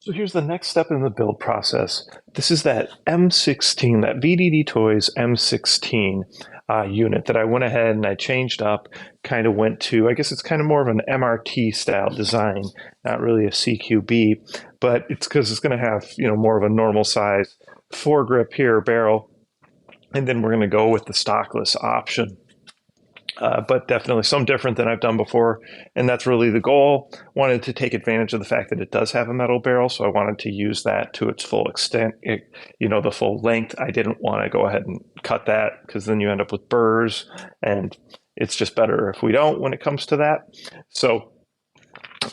So here's the next step in the build process. This is that M16, that VDD Toys M16 unit that I went ahead and I changed up, kind of went to, I guess it's kind of more of an MRT style design, not really a CQB, but it's because it's going to have, more of a normal size foregrip here barrel. And then we're going to go with the stockless option. But definitely some different than I've done before. And that's really the goal. Wanted to take advantage of the fact that it does have a metal barrel, so I wanted to use that to its full extent, the full length. I didn't want to go ahead and cut that because then you end up with burrs, and it's just better if we don't when it comes to that. So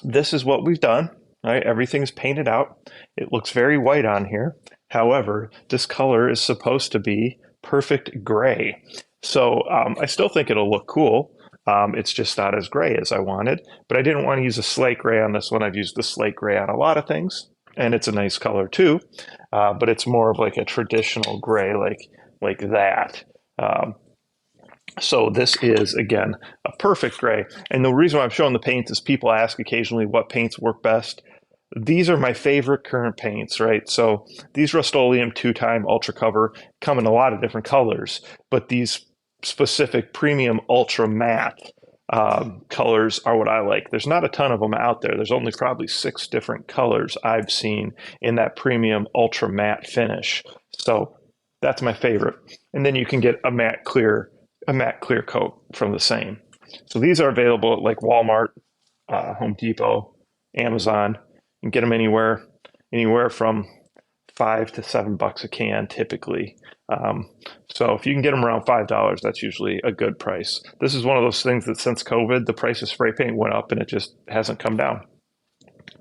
this is what we've done. Right? Everything's painted out. It looks very white on here. However, this color is supposed to be perfect gray. So I still think it'll look cool. It's just not as gray as I wanted, but I didn't want to use a slate gray on this one. I've used the slate gray on a lot of things, and it's a nice color too, but it's more of like a traditional gray, like that. So this is, again, a perfect gray. And the reason why I'm showing the paints is people ask occasionally what paints work best. These are my favorite current paints, right? So these Rust-Oleum 2-time Ultra Cover come in a lot of different colors, but these specific premium ultra matte colors are what I like. There's not a ton of them out there. There's only probably 6 different colors I've seen in that premium ultra matte finish. So that's my favorite. And then you can get a matte clear coat from the same. So these are available at like Walmart, Home Depot, Amazon. You can get them anywhere from $5 to $7 a can typically. So if you can get them around $5, that's usually a good price. This is one of those things that since COVID, the price of spray paint went up and it just hasn't come down.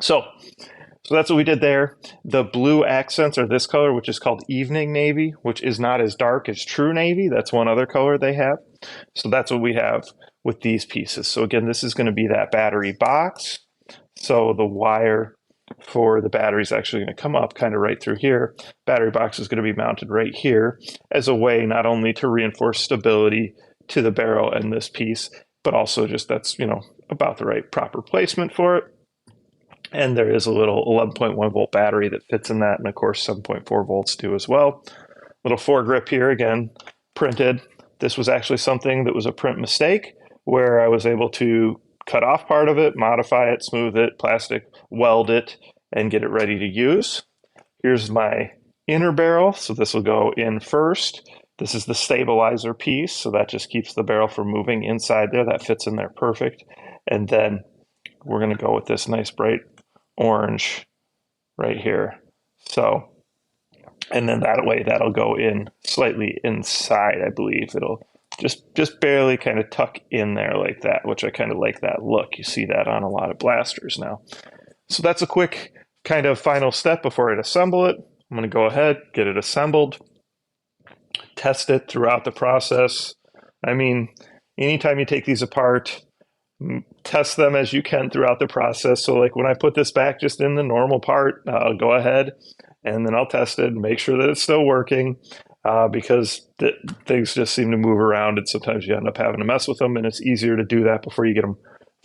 So that's what we did there. The blue accents are this color, which is called Evening Navy, which is not as dark as True Navy. That's one other color they have. So that's what we have with these pieces. So again, this is going to be that battery box. So the wire for the battery is actually going to come up kind of right through here. Battery box is going to be mounted right here as a way not only to reinforce stability to the barrel and this piece, but also just that's, about the right proper placement for it. And there is a little 11.1 volt battery that fits in that, and of course 7.4 volts too as well. Little foregrip here, again, printed. This was actually something that was a print mistake where I was able to cut off part of it, modify it, smooth it, plastic, weld it, and get it ready to use. Here's my inner barrel, so this will go in first. This is the stabilizer piece, so that just keeps the barrel from moving inside there. That fits in there perfect. And then we're going to go with this nice bright orange right here. So, and then that way that'll go in slightly inside, I believe. It'll just barely kind of tuck in there like that, which I kind of like that look. You see that on a lot of blasters now. So that's a quick kind of final step before I assemble it. I'm going to go ahead, get it assembled, test it throughout the process. I mean, anytime you take these apart, test them as you can throughout the process. So like when I put this back just in the normal part, I'll go ahead and then I'll test it and make sure that it's still working. Because things just seem to move around and sometimes you end up having to mess with them, and it's easier to do that before you get them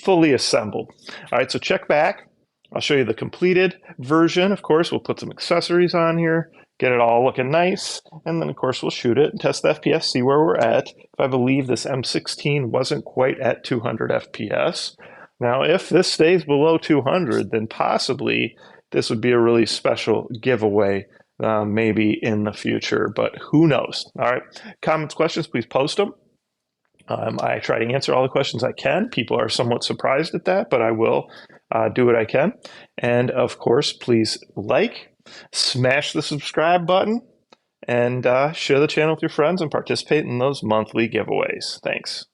fully assembled. All right, so check back. I'll show you the completed version. Of course, we'll put some accessories on here, get it all looking nice, and then of course we'll shoot it and test the FPS, see where we're at. If I believe this M16 wasn't quite at 200 FPS. Now, if this stays below 200, then possibly this would be a really special giveaway. Maybe in the future, but who knows? All right, comments, questions, please post them. I try to answer all the questions I can. People are somewhat surprised at that, but I will do what I can. And of course, please smash the subscribe button, and share the channel with your friends and participate in those monthly giveaways. Thanks.